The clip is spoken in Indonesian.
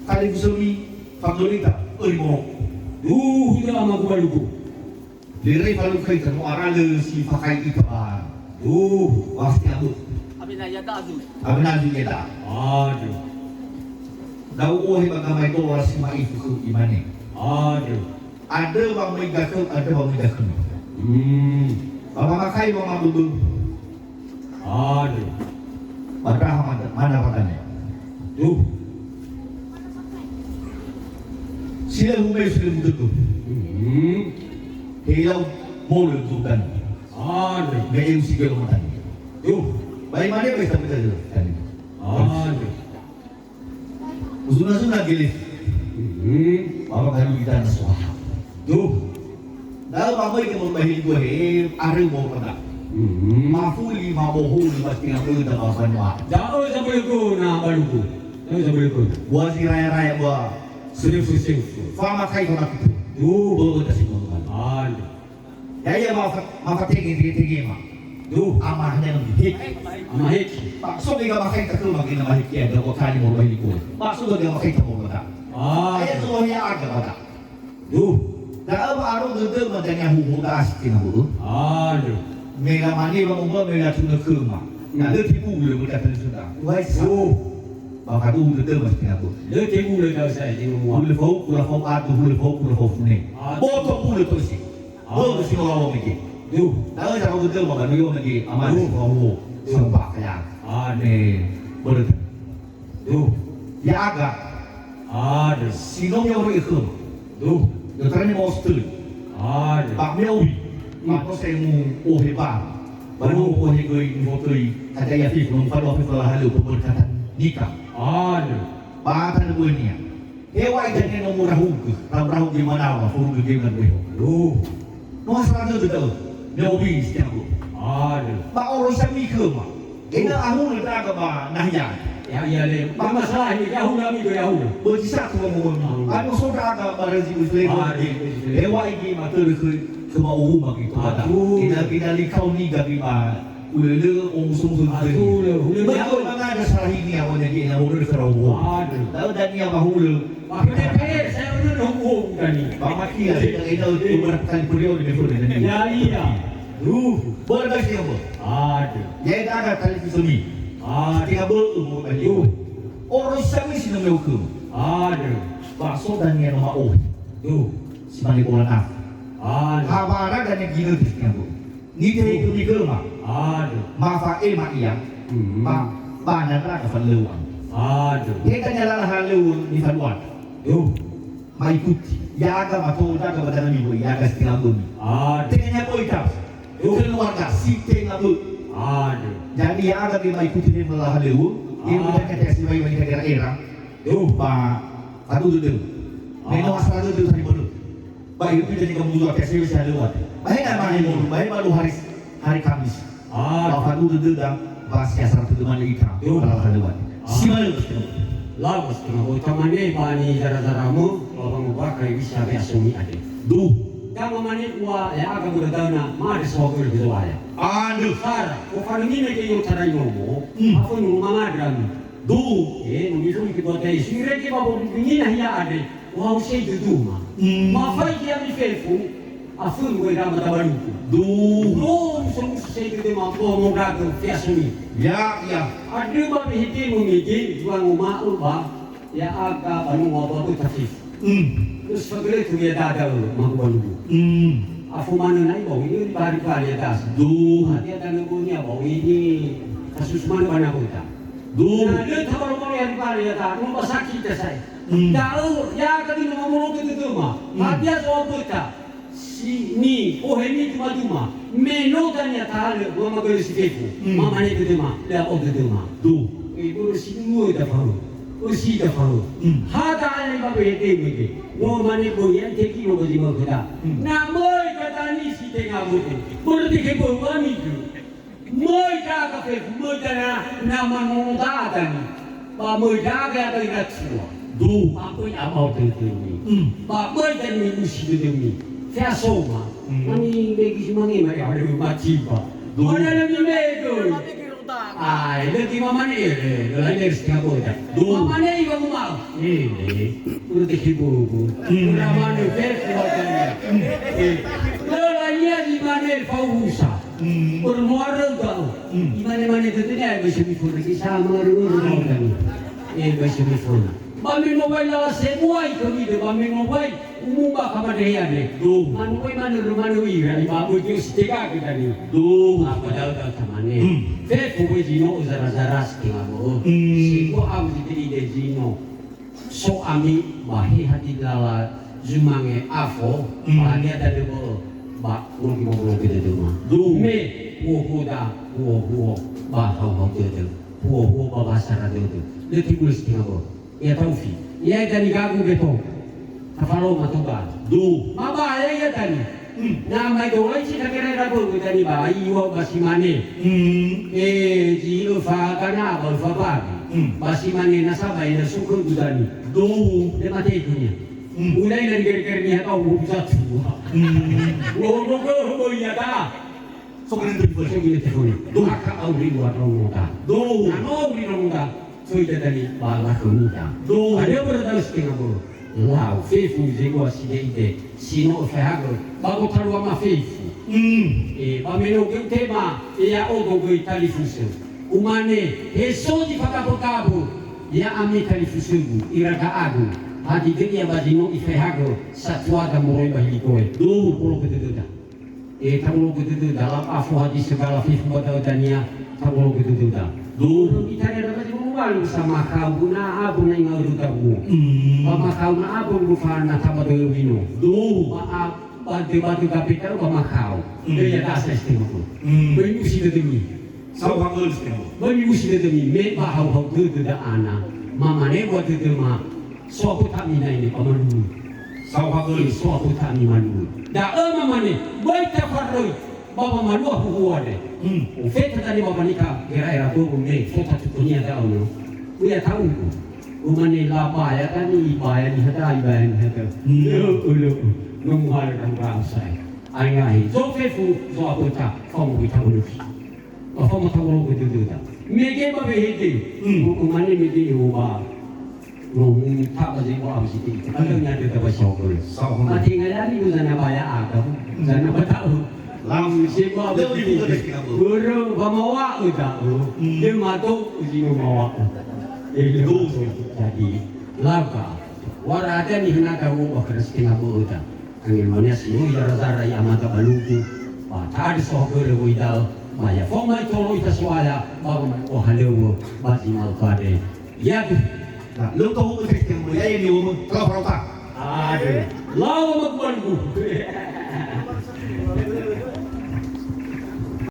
televisioni favorita mo Ida ama kubaluku. lirai palu kai kan arale si pakai itu pasti aku Abina yada adu. abna di kita Aduh. dau ohi bagamai itu orang si mai itu imane Aduh. ada bang mai gakel ada bang mai gakel bang makai bang mabudu Aduh. padahal mana padanya Duh. sila humay sila mududu hilaw mulu tudan Aduh. gayeng si gelo matan Duh. bayi mana bisa kita dulu Aduh. usuna gilih bawa kalu kita nasuah Duh. dah bawa ke mau bahil gue are mau pada mafuli mabohul pasti ngaku kita bawa semua Jauh sabaluku na baluku. Jauh sabaluku. buat si raya buat Sering. fama kai kona itu Duh. kasih ngomong Aduh. ya mau tinggi mah Duh. amahnya hik Ama hek. Pakso ka makai takul maging na mahikya daw kali mo bahil ko pakso ka makai takul mata ay Aduh. to ya aga mata Duh. dah baru duduk madanya huhudas tinahu Aduh. mela mani bang umba mela tuna kema na de tipu le mo kata sudah wai sa baka du duduk mas tinahu Dia tibu le kau saya tibu mua. hule fau atu hule fau ne boto hule to si bo si no lawo miki Duh. dah sa ko duduk baka no yo miki aman ko sampa kaya Aduh. boleh Duh. ya aga Aduh. sinong yo ro ikhum Duh. yo tarani mo stul Aduh. pak mewi pak ko se mu o heba baru o he goi mo toi ada ya fi ko fa lo fi fa halu ko berkata nikah Aduh. Bata na buwan niya. Ewa ay ganyan ang murahug. Ramrahug di manawa. Furug di man buhay. Duh. Nung asarado dito. Neobis niya ko. Aduh. Maoro sa mika ma. Ina ahon na taga ba nahiyan. Ya le. Masalah ini jauh kami ke jauh. Berarti satu mo mo. Ano so taga para si Muslim. Ewa ay gi matur ke mauhu magito. Kinalikaw ni gabi ma. Ulele ong sumusun Aduh le. Bago mga nasahin niya ako na ginahulul sa rawo. Aduh. Tahu dan niya mahulul. Makanya saya udah nunggu kan ini. Pamakia yang ina umarkan kuliah di Mefur dan Ya iya. Duh. boleh guys dia bo. Aduh. Ya ada televisi. Aduh. Tiga bo mo baliw. Oro sami sino mo ko. Aduh. Baso dan niya nama oh. Duh. Si mali ko na. Aduh. Habara dan niya gino niya bo. Ni te ko ni ko ma. Aduh. Ma fa ma iya. Ma ba na ra ka fanluan. Aduh. Dia kanya lah halu ni fanluan. Duh. Maikuti. Yaga matoda ka badana mi bo yaga stinabun. Aduh. Tengahnya boy tau. Keluarga si tengah Aduh. jadi yang ada di mengikuti dia melah lewu, dia punya ketes di bawah negara era. Duh. Pak, aduh dulu. Meno asal dulu tadi baru. Baik itu jadi kamu dua tes bisa lewat. Baik nggak mana mau? Baik baru hari Kamis. Aduh. Pak aduh dulu dah bahas kasar itu mana ikan. Kalau lewat. Si mana itu? Lawas kena utamane pani zara-zaramu orang bakai bisa biasumi ade. Duh. Kama mani wa ya aga mudana ma de sogol bidwaya. Aduh. Sara, ko fanini ne ke yo tarai momo. Afu nu mama dran. Duh. Nu misu ki bote sire ki babo ni na ya ade. Wa usai duduma. Ma fai ki ami fefu. Afu nu era matabaluku. Duh. No, so usai de ma bo mo gago biasumi. Ya, ya. Adu ba bihiti mu migi juang ma ulba. Ya aga banu wa botu tafif. Terus pagale tu dia dada mahu Afu mana naik bau ini bari-bari atas. Duh. Hati ada nunggunya bau ini kasus mana mana kita. Duh. Nah, dia tahu orang yang bari atas, rumah sakit saya. Tahu ya kali nama mulut itu mah. Hati ada orang kita. Si ni, oh ini cuma. Menotanya tahu, mama beli sekepu. Mama ni itu mah, dia oh itu mah. Duh. Ibu semua dah tahu. Usi dah tahu. Hada yang bapak itu mungkin. Mau mana pun yang teki mau beri mau kita. Namai kata ni si tengah budi. Berarti kebawa ni tu. Mai dah kafe, mai dah nama muda tadi. Ba mai dah kaya tadi kat semua. Duh. Apa yang mau tentu ni. Ba mai dah ni usi tu ni. Saya soma. Mani bagi semua ni mai ada mati ba. Mana lagi mego. Ai, nanti mama ni, lain dari setiap orang. Mama ni ibu mau, udah tikibu, udah mana berkuatnya, lelahnya di mana fausa, bermuara kau, di mana itu ni ada semifon lagi sama orang kami, bahasa semifon. Bami mobile lah semua itu ni, bami mobile umum bah kamar dia ni. Manu ira, ibu itu setiap kita ni. Apa dah sama ni. Saya pun jino zara sekian si ko am di jino. So ami bahi hati lala jumange afo, bahi ada debo ba urgi mobil kita tu mah. Me huo bah hau tu. Huo bahasa radio tu. Dia tulis tinggal ya taufi ya tadi gagu beto kafalo matuba maba ya tadi nama itu lagi sih kira rabu tadi ba iwo basimane ji ufa kana ba ufa ba basimane nasaba ina suku gudani de mate itunya ulai dari kira-kira atau bisa tua ya ta Sobrang telepon. Maka auri luar romuta auri romuta sudah dari bawah kemudian. Ada berada setengah bulu. Wow, fefu jenggo ide sino fehago. Bago taruh ma fefu. Pamelo que tema ya ogo go italifusu. Umane heso di pakapokabu ya ami talifusu iraga agu. Hadi dia badino ifehago satwa da moroi bahikoe. Polo ketutuda. Tamulo ketutuda dalam afu hadis segala fefu badaudannya tamulo ketutuda. Kita ada dapat malu sama kau guna abu na ingat rutamu. Mama kau na abu bufana sama dengan wino. Maaf batu kapital mama kau. Dia tak sestim aku. Beri usi demi. Sao hangul setengah. Beri usi demi. Me bahau tu dah anak. Mama ne buat tu mah. Suatu kami na ini pamalu. Sao hangul. Suatu kami malu. Dah mama ne. Baik tak faroi. Bapa malu aku buat deh. Feta tadi bapa nikah kira-kira tu umne feta tu punya tahu no. Punya tahu tu. Umane lapa ya kan ibayar ni hata ibayar ni hata. Ulu nunggal kan rasai. Ai so fefu so apa tak kau mau tahu lu. Kau mau tahu lu tu tu tak. Mege ba behiti. Umane mege uba. Nung tak bazi ko am siti. Ano nya tu tak basyo ko. Mati ngalari ko sana baya agam. Sana batahu. Lam siapa guru bawa udah, dia matuk uji bawa, jadi laba. Warada ni hendak kau bekerja setengah bulan. Angin mana sih? Jara-jara yang mata baluku, tadi soh guru itu, maya formal kalau itu soalnya, baru oh halu, basi mal kade. Ya tu. Lu tahu bekerja setengah bulan, ya ini umum kalau tak. Ada. Lawa makbalku.